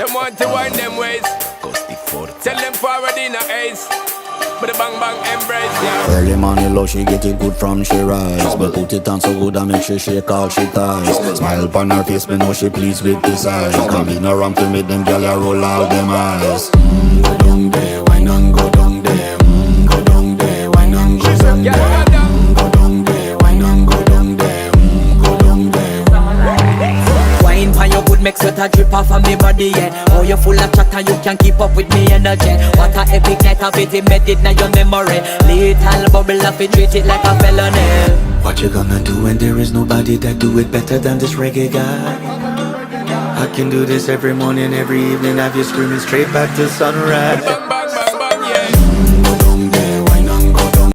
Them want to wind them ways. Tell them forward in a ace. But the bang bang embrace, yeah. Early morning love, she get it good from she rise. But put it on so good and make she shake all she ties. Smile upon her face, me know she pleased with this eyes. Come in around to make them gyal a roll out them eyes. Go down there, why not go down there? Go down there, why not go down there? Go down there, why not go down there? Go down there. Wine pan your good make sweat a drip off of me body, yeah. Oh, you full of chatter, you can't keep up with me energy. What a epic night of it, embedded now your memory. Little bubble of it, treat it like a felony. What you gonna do when there is nobody that do it better than this reggae guy? I can do this every morning, every evening, have you screaming straight back to sunrise.